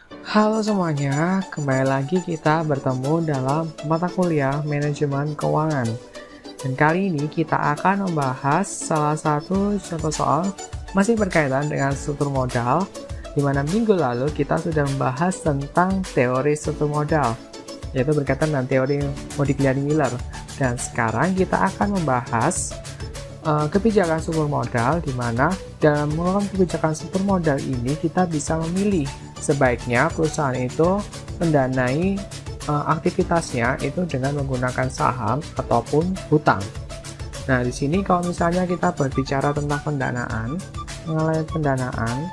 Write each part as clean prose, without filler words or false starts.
Halo semuanya, kembali lagi kita bertemu dalam mata kuliah Manajemen Keuangan. Dan kali ini kita akan membahas salah satu contoh soal masih berkaitan dengan struktur modal, di mana minggu lalu kita sudah membahas tentang teori struktur modal, yaitu berkaitan dengan teori Modigliani-Miller. Dan sekarang kita akan membahas kebijakan struktur modal, di mana dalam melakukan kebijakan struktur modal ini kita bisa memilih sebaiknya perusahaan itu mendanai aktivitasnya itu dengan menggunakan saham ataupun hutang. Nah, di sini kalau misalnya kita berbicara tentang pendanaan, mengenai pendanaan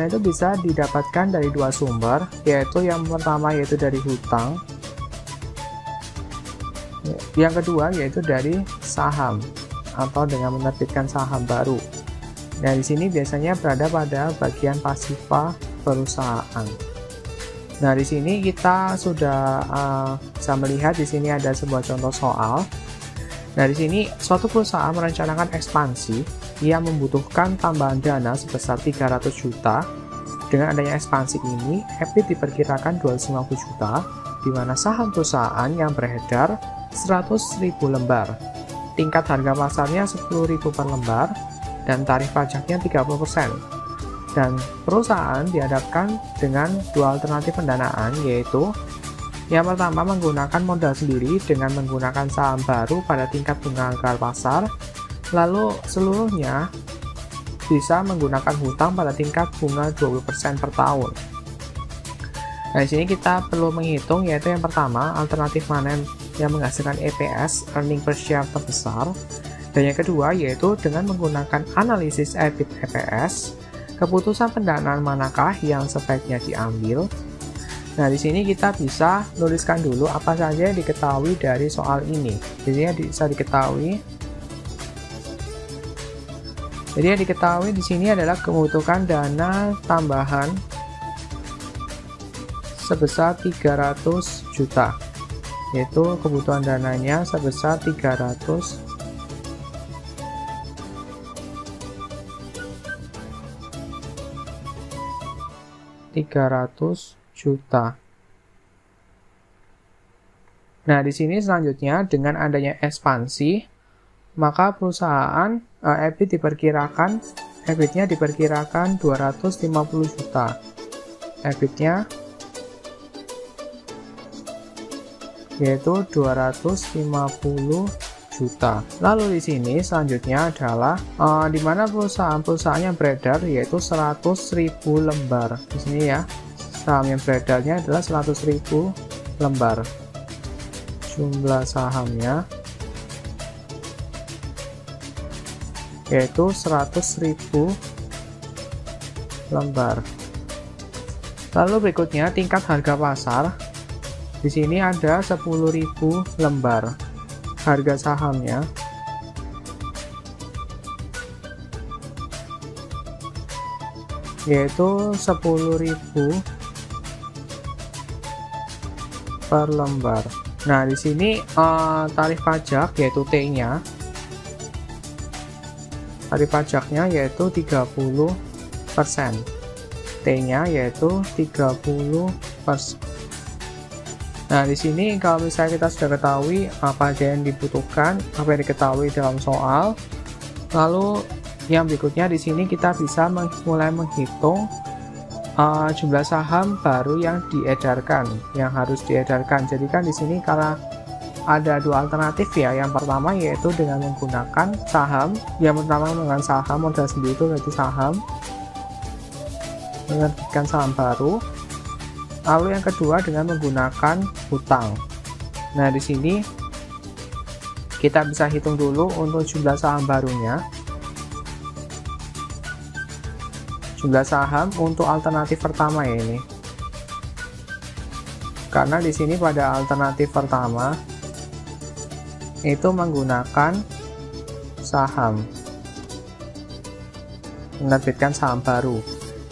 itu bisa didapatkan dari dua sumber, yaitu yang pertama yaitu dari hutang, yang kedua yaitu dari saham atau dengan menerbitkan saham baru. Nah, di sini biasanya berada pada bagian pasifa perusahaan. Nah, di sini kita sudah bisa melihat di sini ada sebuah contoh soal. Nah, di sini suatu perusahaan merencanakan ekspansi yang membutuhkan tambahan dana sebesar 300 juta. Dengan adanya ekspansi ini, EBIT diperkirakan 250 juta, di mana saham perusahaan yang beredar 100.000 lembar. Tingkat harga pasarnya 10.000 per lembar, dan tarif pajaknya 30%. Dan perusahaan dihadapkan dengan dua alternatif pendanaan, yaitu yang pertama menggunakan modal sendiri dengan menggunakan saham baru pada tingkat bunga angka pasar, lalu seluruhnya bisa menggunakan hutang pada tingkat bunga 20% per tahun. Nah, di sini kita perlu menghitung, yaitu yang pertama alternatif mana yang menghasilkan EPS (earning per share) terbesar, dan yang kedua yaitu dengan menggunakan analisis EBIT EPS, keputusan pendanaan manakah yang sebaiknya diambil. Nah, di sini kita bisa nuliskan dulu apa saja yang diketahui dari soal ini. Jadi bisa diketahui. Jadi yang diketahui di sini adalah membutuhkan dana tambahan sebesar 300 juta. Yaitu kebutuhan dananya sebesar 300 juta. Nah, di sini selanjutnya dengan adanya ekspansi, maka perusahaan EBIT-nya diperkirakan 250 juta. EBIT-nya yaitu 250 juta. Lalu di sini selanjutnya adalah di mana perusahaan yang beredar yaitu 100.000 lembar. Di sini ya, saham yang beredarnya adalah 100.000 lembar. Jumlah sahamnya yaitu 100.000 lembar. Lalu berikutnya tingkat harga pasar. Di sini ada 10.000 lembar. Harga sahamnya yaitu 10.000 per lembar. Nah, di sini tarif pajak yaitu T-nya. Tarif pajaknya yaitu 30%. T-nya yaitu 30%. Nah, di sini kalau misalnya kita sudah ketahui apa aja yang dibutuhkan, apa yang diketahui dalam soal, lalu yang berikutnya di sini kita bisa mulai menghitung jumlah saham baru yang diedarkan, yang harus diedarkan. Jadi kan di sini karena ada dua alternatif ya. Yang pertama yaitu dengan menggunakan saham, yang pertama menggunakan saham modal sendiri itu yaitu saham, menerbitkan saham baru. Lalu yang kedua dengan menggunakan hutang. Nah, di sini kita bisa hitung dulu untuk jumlah saham barunya. Jumlah saham untuk alternatif pertama ya ini. Karena di sini pada alternatif pertama itu menggunakan saham, menerbitkan saham baru.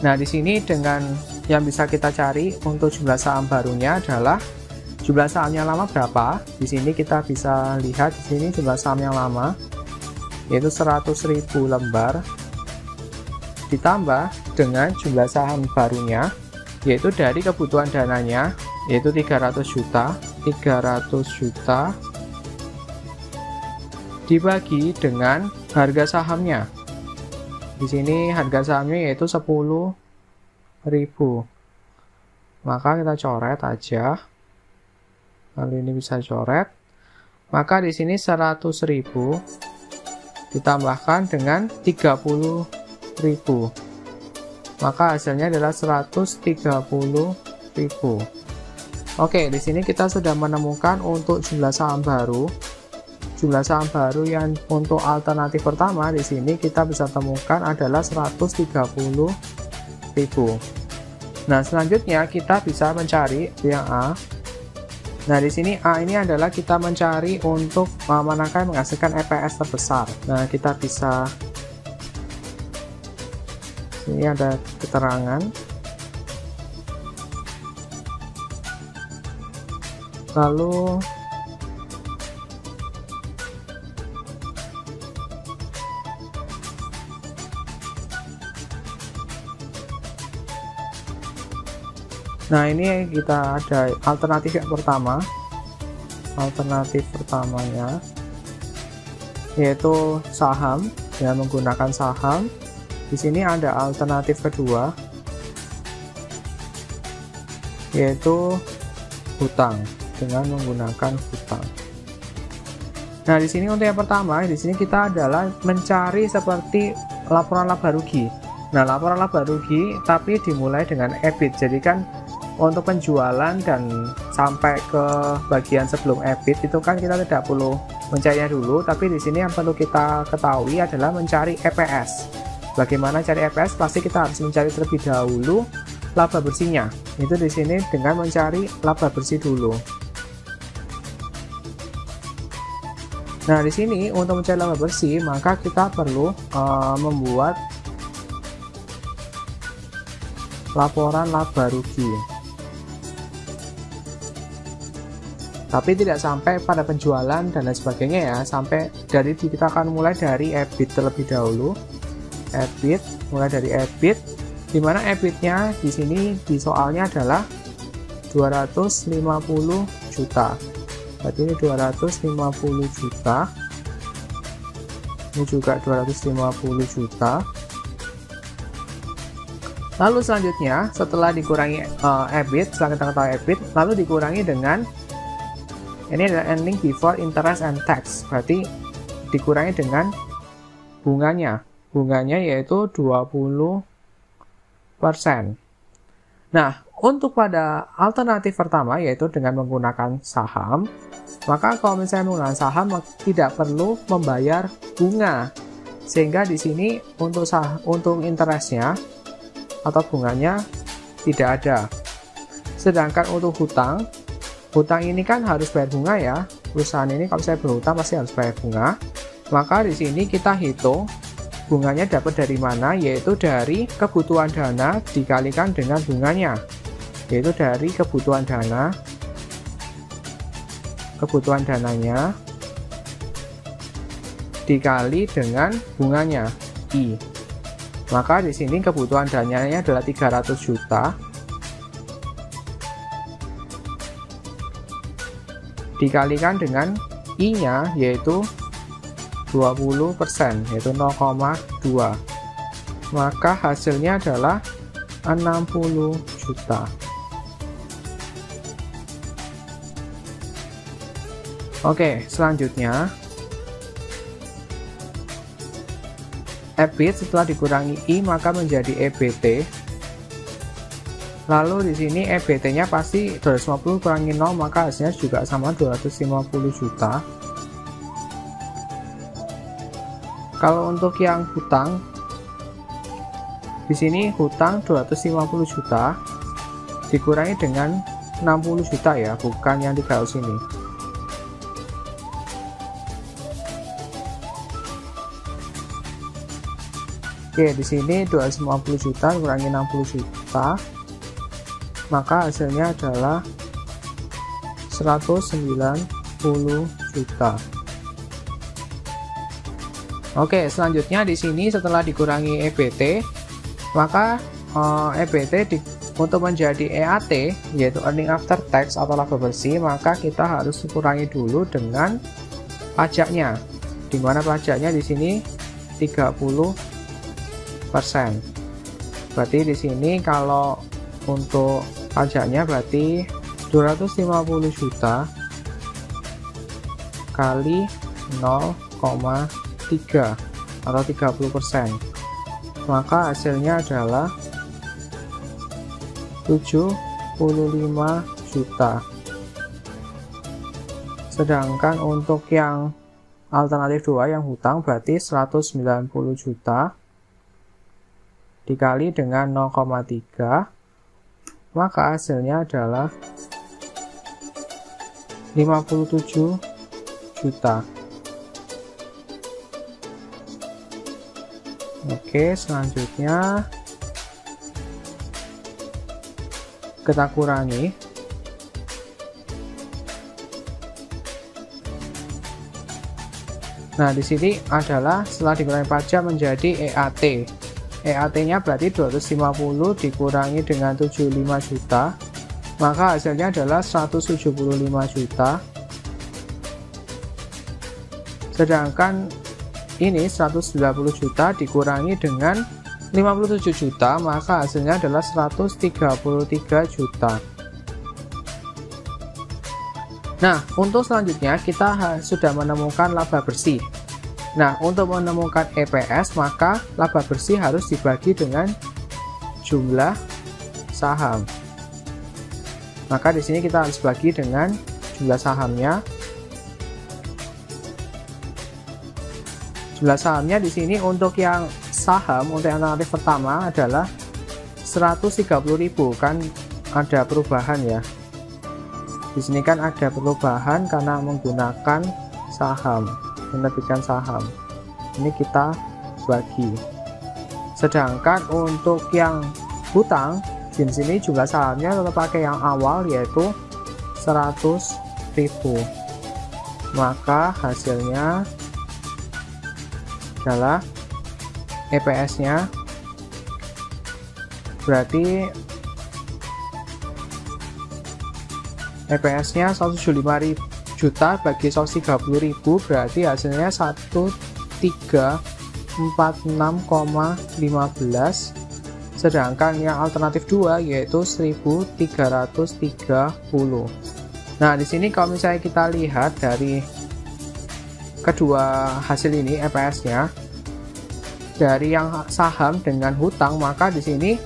Nah, di sini dengan yang bisa kita cari untuk jumlah saham barunya adalah jumlah saham yang lama berapa. Di sini kita bisa lihat di sini jumlah saham yang lama yaitu 100.000 lembar. ditambah dengan jumlah saham barunya, yaitu dari kebutuhan dananya, yaitu 300 juta, 300 juta dibagi dengan harga sahamnya. Di sini harga sahamnya yaitu 10.000. Maka kita coret aja. Lalu ini bisa coret. Maka di sini 100.000 ditambahkan dengan 30.000. Maka hasilnya adalah 130.000. Oke, di sini kita sudah menemukan untuk jumlah saham baru. Jumlah saham baru yang untuk alternatif pertama di sini kita bisa temukan adalah 130.000. Nah, selanjutnya kita bisa mencari yang A. Nah, di sini A ini adalah kita mencari untuk manakah yang menghasilkan EPS terbesar. Nah, kita bisa, sini ada keterangan. Lalu nah, ini kita ada alternatif yang pertama. Alternatif pertamanya yaitu saham, dengan menggunakan saham. Di sini ada alternatif kedua yaitu hutang, dengan menggunakan hutang. Nah, di sini untuk yang pertama, di sini kita adalah mencari seperti laporan laba rugi. Nah, laporan laba rugi tapi dimulai dengan EBIT. Jadi kan untuk penjualan dan sampai ke bagian sebelum EBIT itu kan kita tidak perlu mencarinya dulu, tapi di sini yang perlu kita ketahui adalah mencari EPS. Bagaimana cari EPS? Pasti kita harus mencari terlebih dahulu laba bersihnya. Itu di sini dengan mencari laba bersih dulu. Nah, di sini untuk mencari laba bersih, maka kita perlu membuat laporan laba rugi. Tapi tidak sampai pada penjualan dan lain sebagainya ya, sampai dari kita akan mulai dari EBIT terlebih dahulu. EBIT, mulai dari EBIT, di mana EBIT-nya di sini di soalnya adalah 250 juta. Berarti ini 250 juta. Ini juga 250 juta. Lalu selanjutnya, setelah dikurangi EBIT, setelah kita ketahui EBIT, lalu dikurangi dengan, ini adalah earning before interest and tax, berarti dikurangi dengan bunganya. Bunganya yaitu 20%. Nah, untuk pada alternatif pertama yaitu dengan menggunakan saham, maka kalau misalnya menggunakan saham tidak perlu membayar bunga. Sehingga di sini untuk interestnya atau bunganya tidak ada. Sedangkan untuk hutang ini kan harus bayar bunga ya. Perusahaan ini kalau saya berhutang pasti harus bayar bunga. Maka di sini kita hitung bunganya dapat dari mana, yaitu dari kebutuhan dana dikalikan dengan bunganya. Yaitu dari kebutuhan dananya dikali dengan bunganya I. Maka di sini kebutuhan dananya adalah 300 juta. Dikalikan dengan I-nya yaitu 20%, yaitu 0,2. Maka hasilnya adalah 60 juta. Oke, selanjutnya EBIT setelah dikurangi I maka menjadi EBT. Lalu di sini EBT-nya pasti 250 kurangi 0, maka hasilnya juga sama 250 juta. Kalau untuk yang hutang, di sini hutang 250 juta dikurangi dengan 60 juta ya, bukan yang di garis ini. Oke, di sini 250 juta kurangi 60 juta, maka hasilnya adalah 190 juta. Oke, selanjutnya di sini setelah dikurangi EBT, Maka EBT untuk menjadi EAT, yaitu earning after tax atau laba bersih, maka kita harus kurangi dulu dengan pajaknya, di mana pajaknya di sini 30%. Berarti di sini kalau untuk pajaknya berarti 250 juta kali 0,3 atau 30%, maka hasilnya adalah 75 juta. Sedangkan untuk yang alternatif 2 yang hutang berarti 190 juta dikali dengan 0,3, maka hasilnya adalah 57 juta. Oke, selanjutnya kita kurangi. Nah, di sini adalah setelah dikurangi pajak menjadi EAT. EAT-nya berarti 250 dikurangi dengan 75 juta, maka hasilnya adalah 175 juta. Sedangkan ini 190 juta dikurangi dengan 57 juta, maka hasilnya adalah 133 juta. Nah, untuk selanjutnya kita sudah menemukan laba bersih. Nah, untuk menemukan EPS, maka laba bersih harus dibagi dengan jumlah saham. Maka di sini kita harus bagi dengan jumlah sahamnya. Jumlah sahamnya di sini untuk yang saham, untuk yang alternatif pertama adalah 130.000, kan ada perubahan ya. Di sini kan ada perubahan karena menggunakan saham, menerbitkan saham. Ini kita bagi. Sedangkan untuk yang hutang, di sini jumlah sahamnya tetap pakai yang awal yaitu 100.000. Maka hasilnya adalah EPS-nya berarti EPS-nya 175 juta bagi 130.000 berarti hasilnya 1346,15. Sedangkan yang alternatif 2 yaitu 1330. Nah, di sini kalau misalnya kita lihat dari kedua hasil ini EPS-nya dari yang saham dengan hutang, maka di sini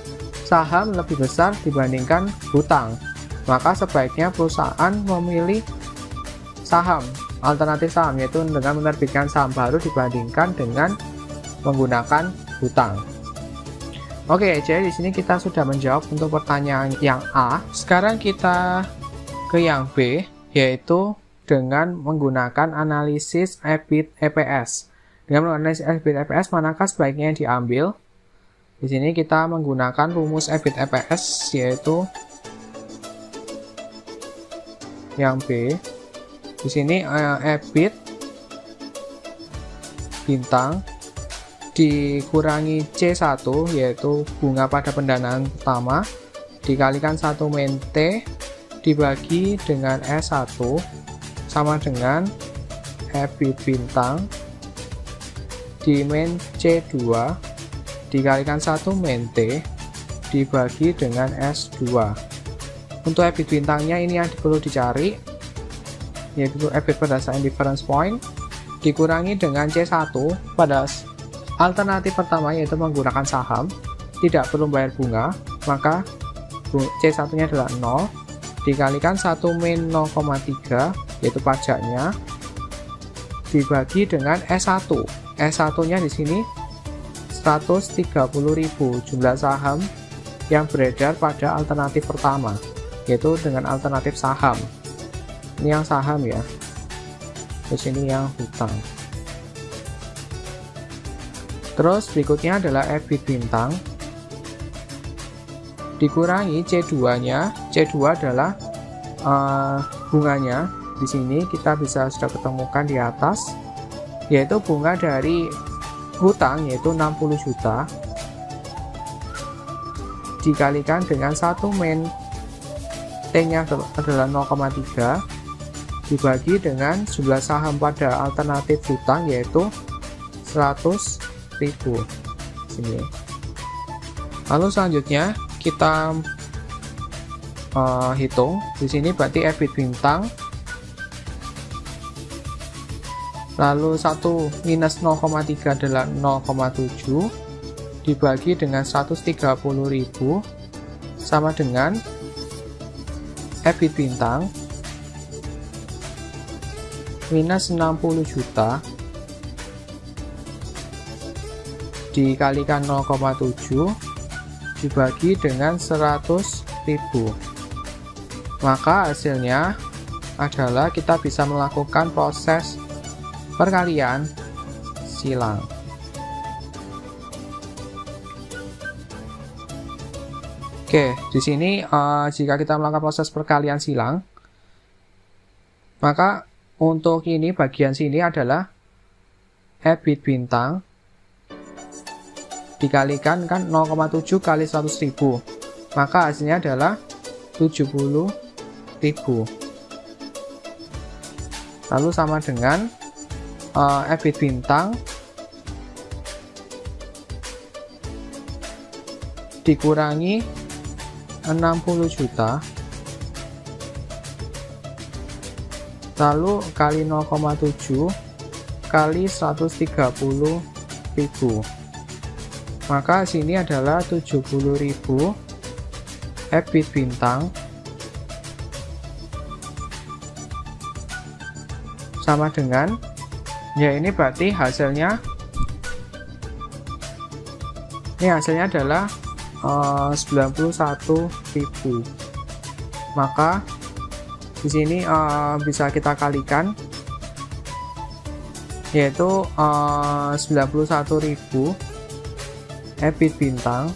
saham lebih besar dibandingkan hutang. Maka sebaiknya perusahaan memilih saham, alternatif saham, yaitu dengan menerbitkan saham baru dibandingkan dengan menggunakan hutang. Oke, jadi di sini kita sudah menjawab untuk pertanyaan yang A. Sekarang kita ke yang B, yaitu dengan menggunakan analisis EBIT EPS. Dengan menganalisis EBIT EPS, manakah sebaiknya yang diambil? Di sini kita menggunakan rumus EBIT EPS, yaitu yang B. Di sini EBIT bintang dikurangi C1, yaitu bunga pada pendanaan pertama, dikalikan 1 min T dibagi dengan S1 sama dengan EBIT bintang di min C2 dikalikan 1 min T dibagi dengan S2. Untuk EBIT bintangnya ini yang perlu dicari, yaitu EBIT berdasarkan difference point dikurangi dengan C1 pada alternatif pertama, yaitu menggunakan saham, tidak perlu bayar bunga, maka C1 nya adalah 0 dikalikan 1 min 0,3 yaitu pajaknya dibagi dengan S1. S1 nya di sini 130.000 jumlah saham yang beredar pada alternatif pertama, yaitu dengan alternatif saham. Ini yang saham ya, terus ini yang hutang. Terus berikutnya adalah EBIT bintang dikurangi C2 nya. C2 adalah bunganya. Di sini kita bisa sudah ketemukan di atas, yaitu bunga dari hutang yaitu 60 juta dikalikan dengan 1 min T-nya adalah 0,3 dibagi dengan jumlah saham pada alternatif hutang yaitu 100.000 sini. Lalu selanjutnya kita hitung di sini berarti EBIT bintang, lalu 1 minus 0,3 adalah 0,7 dibagi dengan 130.000 sama dengan EBIT bintang minus 60 juta dikalikan 0,7 dibagi dengan 100.000, maka hasilnya adalah kita bisa melakukan proses perkalian silang. Oke, di sini jika kita melakukan proses perkalian silang, maka untuk ini bagian sini adalah EBIT bintang dikalikan kan 0,7 kali 100.000, maka hasilnya adalah 70.000. Lalu sama dengan EBIT bintang dikurangi 60 juta lalu kali 0,7 kali 130.000, maka sini adalah 70.000 EBIT bintang sama dengan, ya ini berarti hasilnya, ini hasilnya adalah 91.000, maka di sini bisa kita kalikan yaitu 91.000 EBIT bintang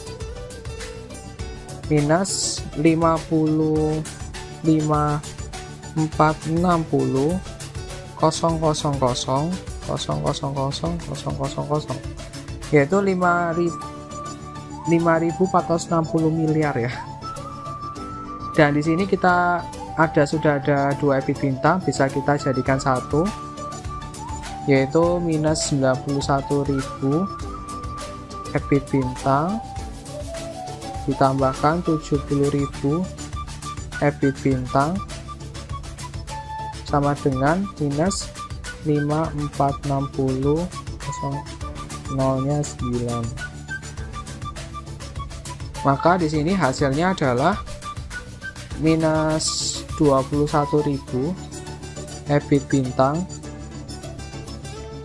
minus 55.460 yaitu 5.460 miliar ya. Dan di sini kita sudah ada 2 EBIT bintang, bisa kita jadikan satu, yaitu minus 91.000 EBIT bintang ditambahkan 70.000 EBIT bintang sama dengan minus 5460 0-nya 9. Maka di sini hasilnya adalah minus 21.000 EBIT bintang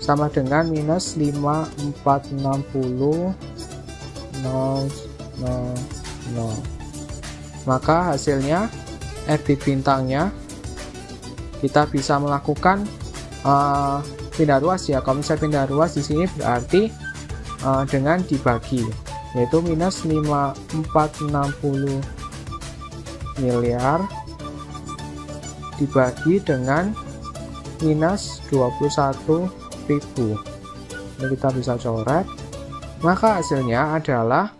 sama dengan minus 5460 0,00. Maka hasilnya EBIT bintangnya kita bisa melakukan pindah ruas ya. Kalau misalnya pindah ruas di sini berarti dengan dibagi, yaitu minus 5460 miliar dibagi dengan minus 21.000. Ini kita bisa coret, maka hasilnya adalah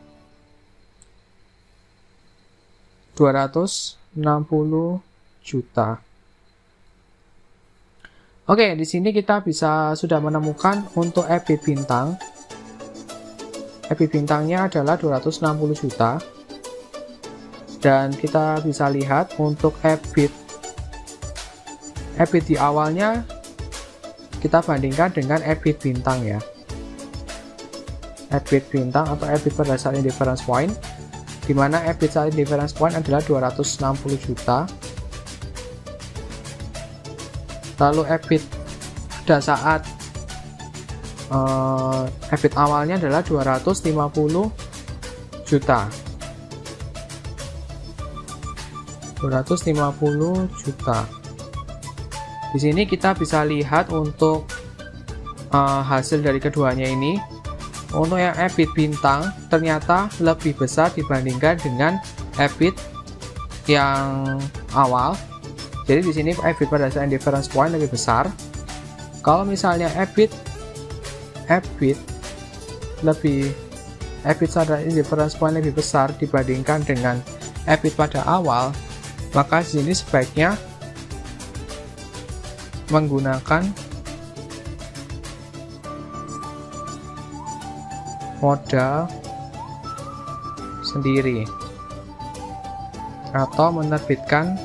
260 juta. Oke, di sini kita sudah menemukan untuk EBIT bintang. EBIT bintangnya adalah 260 juta. Dan kita bisa lihat untuk EBIT di awalnya kita bandingkan dengan EBIT bintang ya. EBIT bintang atau EBIT berdasarkan difference point, di mana EBIT saat difference point adalah 260 juta. Lalu EBIT pada saat EBIT awalnya adalah 250 juta. 250 juta. Di sini kita bisa lihat untuk hasil dari keduanya ini. Untuk yang EBIT bintang ternyata lebih besar dibandingkan dengan EBIT yang awal. Jadi di sini EBIT pada saat difference point lebih besar. Kalau misalnya EBIT lebih EBIT pada difference point lebih besar dibandingkan dengan EBIT pada awal, maka di sini sebaiknya menggunakan modal sendiri atau menerbitkan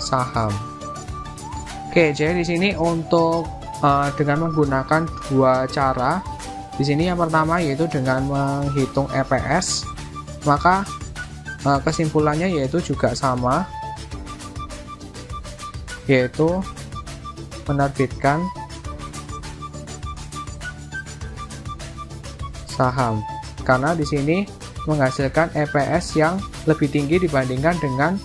saham. Oke, jadi di sini untuk dengan menggunakan dua cara. Di sini yang pertama yaitu dengan menghitung EPS, maka kesimpulannya yaitu juga sama, yaitu menerbitkan saham, karena di sini menghasilkan EPS yang lebih tinggi dibandingkan dengan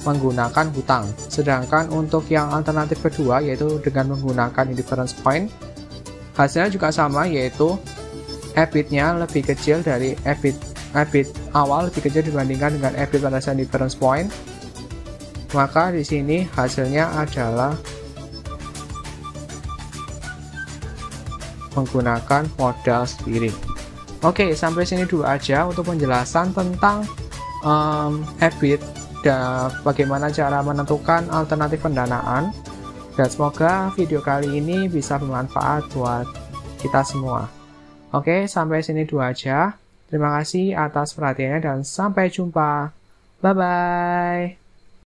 menggunakan hutang. Sedangkan untuk yang alternatif kedua yaitu dengan menggunakan indifference point, hasilnya juga sama, yaitu EBIT-nya lebih kecil dari EBIT awal, lebih kecil dibandingkan dengan EBIT pada saat difference point. Maka di sini hasilnya adalah menggunakan modal sendiri. Oke, sampai sini dulu aja untuk penjelasan tentang EBIT dan bagaimana cara menentukan alternatif pendanaan. Dan semoga video kali ini bisa bermanfaat buat kita semua. Oke, sampai sini dulu aja. Terima kasih atas perhatiannya dan sampai jumpa. Bye-bye.